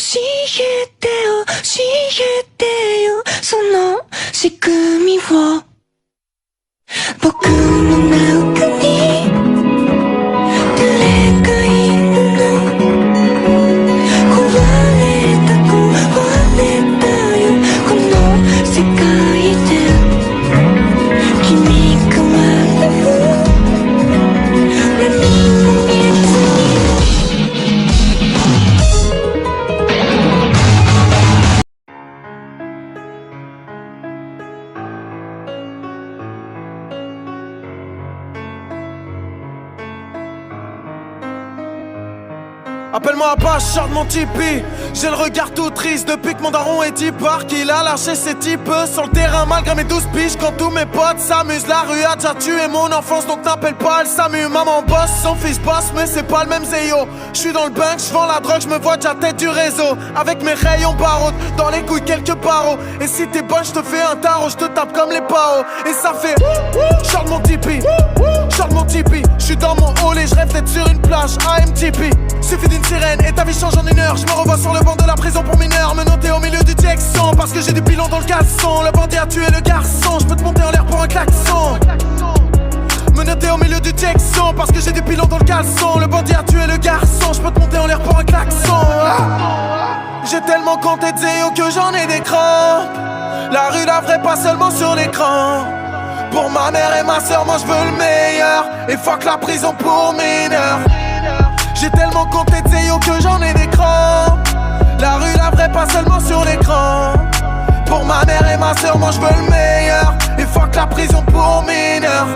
えてよその仕組みを僕の中に誰かいるの壊れたよこの世界で君がまだ何も見えずにAppelle-moi Abba, je sors de mon tipi. J'ai le regard tout triste depuis que mon daron est dipart. Qu'il a lâché ses types sur le terrain malgré mes 12 piges. Quand tous mes potes s'amusent, la rue a déjà tué mon enfance. Donc t'appelles pas le SAMU. Maman bosse, son fils bosse, mais c'est pas le même Zéyo. J'suis dans le bank, j'vends la drogue, j'me vois déjà tête du réseau. Avec mes rayons barreaux, dans les couilles quelques barreaux. Et si t'es bonne, j'te fais un tarot, j'te tape comme les paos. Et ça fait j'sors de mon tipi, j'sors de mon tipi. J'suis dans mon hall et j'rêve d'être sur une plage AMTP. Suffit d'une sirène et ta vie change en une heure. Je me revois sur le banc de la prison pour mineurs. Me noter au milieu du Texan parce que j'ai du pilon dans le caleçon. Le bandit a tué le garçon. Je peux te monter en l'air pour un klaxon. Me noter au milieu du Texan parce que j'ai du pilon dans le caleçon. Le bandit a tué le garçon. Je peux te monter en l'air pour un klaxon. J'ai tellement compté de Zéyo que j'en ai des crampes. La rue la vraie, pas seulement sur l'écran. Pour ma mère et ma soeur, moi je veux le meilleur. Et fuck la prison pour mineurs. J'ai tellement compté de Zéyo que j'en ai des crampes. La rue la vraie, pas seulement sur l'écran. Pour ma mère et ma soeur, moi je veux le meilleur. Et fuck la prison pour mineurs.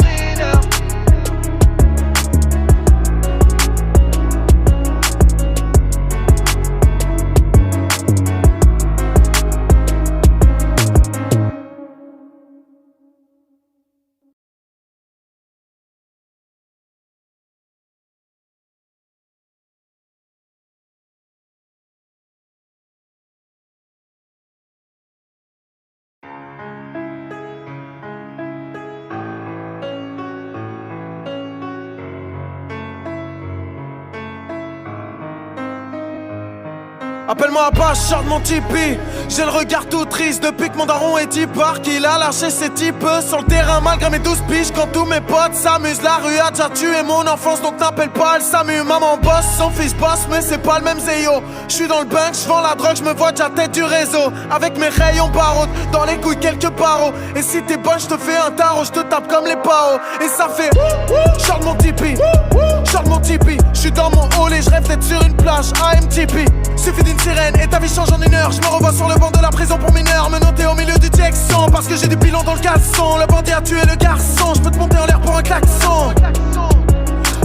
Appelle-moi Abba, je sors de mon tipi. J'ai le regard tout triste depuis que mon daron est dipart. Qu'il a lâché ses types sur le terrain malgré mes 12 piges. Quand tous mes potes s'amusent, la rue a déjà tué mon enfance. Donc t'appelles pas le SAMU. Maman bosse, son fils bosse, mais c'est pas le même Zéyo. J'suis dans le bank, j'vends la drogue, j'me vois déjà tête du réseau. Avec mes rayons barreaux, dans les couilles quelques barreaux. Et si t'es bonne, j'te fais un tarot, j'te tape comme les paos. Et ça fait j'sors de mon tipi, j'sors de mon tipi. J'suis dans mon hall et j'rêve d'être sur une plage AMTP. Suffit d'une sirène et ta vie change en une heure. Je me revois sur le banc de la prison pour mineurs. Me noter au milieu du Texan parce que j'ai du pilon dans le caleçon. Le bandit a tué le garçon. Je peux te monter en l'air pour un klaxon.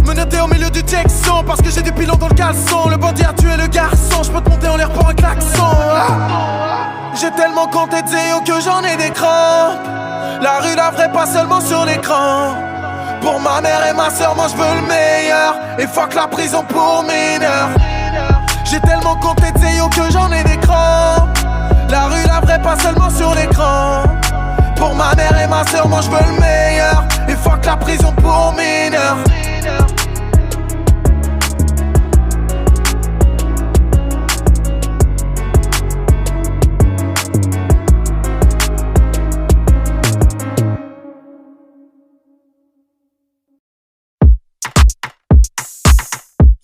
Me noter au milieu du Texan parce que j'ai du pilon dans le caleçon. Le bandit a tué le garçon. Je peux te monter en l'air pour un klaxon. J'ai tellement compté de Zéyo que j'en ai des crampes. La rue la vraie, pas seulement sur l'écran. Pour ma mère et ma soeur, moi je veux le meilleur. Et fuck la prison pour mineurs. J'ai tellement compté de Zéyo que j'en ai des crampes. La rue la vraie, pas seulement sur l'écran. Pour ma mère et ma soeur, moi je veux le meilleur. Et fuck la prison pour mineurs.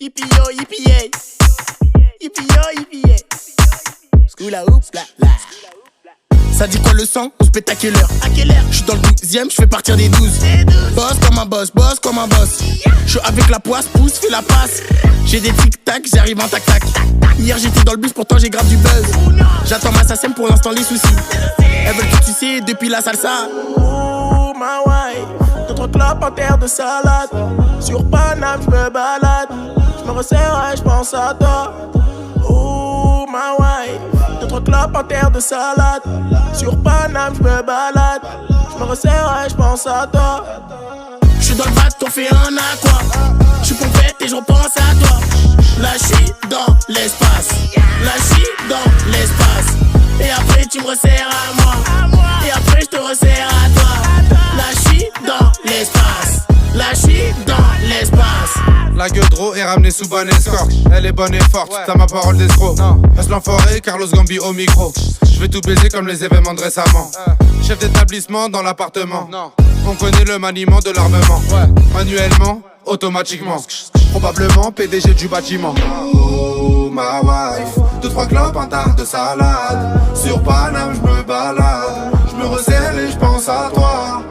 Yippee yo, yippee yay. Yippee yo, yippee yay. Skoula oups la la. Ça dit quoi le sang? On se pète à quelle heure? J'suis dans le 12ème, j'fais partir des 12. Boss comme un boss, boss comme un boss. J'suis avec la poisse, pousse, fais la passe. J'ai des tic-tac, j'arrive en tac-tac. Hier j'étais dans le bus, pourtant j'ai grave du buzz. J'attends ma SACEM pour l'instant les soucis. Elles veulent tout sucer depuis la salsa. Oh ma wife, d'autres clopes en terre de salade. Sur Paname j'me balade. J'me resserre et j'pense à toi. Oh ma wife, d'autres clopes en terre de salade. Sur Paname j'me balade. J'me resserre et j'pense à toi. J'suis dans le bac, on fait un aqua. J'suis pompette et j'repense à toi. Là j'suis dans l'espace. Là j'suis dans l'espace. Et après tu me resserres à moi. Et après j'te resserre à toi. Là j'suis dans l'espace. Là j'suis dans l'espace. La à Gueudreau et ramené sous bonne escorte. Elle est bonne et forte, t'as ma parole d'escroc. Reste l'enfoiré, Carlos Gambi au micro. Je vais tout baiser comme les événements de récemment. Chef d'établissement dans l'appartement. On connaît le maniement de l'armement. Manuellement, automatiquement. Probablement PDG du bâtiment. Oh ma wife, 2-3 clopes, un tas de salade. Sur Paname je me balade. Je me resserre et je pense à toi.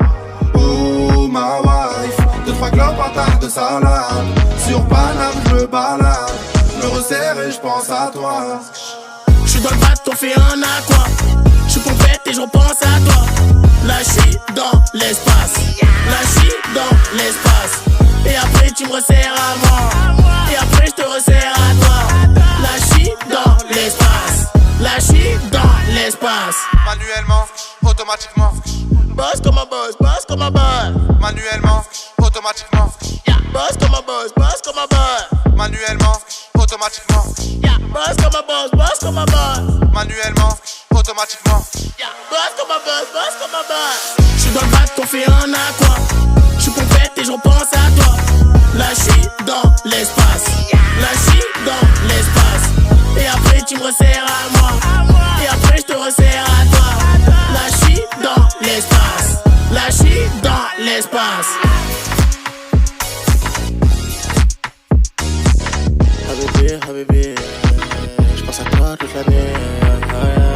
Oh ma wife, 2-3 clopes, un tas de salade. Sur Paname je me balade. Je me resserre et je pense à toi. J'suis dans le bateau, fait un aqua. J'suis pompette et je repense à toi. Là j'suis dans l'espace. Là j'suis dans l'espace. Et après tu me resserres à moi. Et après je te resserre à toi. Là j'suis dans l'espace. Là j'suis dans l'espace. Manuellement, automatiquement. Boss comme un boss, boss comme un boss. Manuellement, automatiquement. Boss comme un boss, boss comme un boss. Manuellement, automatiquement. Boss comme un boss, boss comme un boss. Manuellement, automatiquement. Boss comme un boss, boss comme un boss. J'suis dans le bateau, fait un aqua. J'suis pompette et je repense à toi. Là j'suis dans l'espace. Là j'suis dans l'espace. Et après tu me resserres à moi. Et après je te resserre à toi. Là j'suis dans l'espace. Là j'suis dans l'espace. Habibi, Habibi, j'pense à toi toute l'année.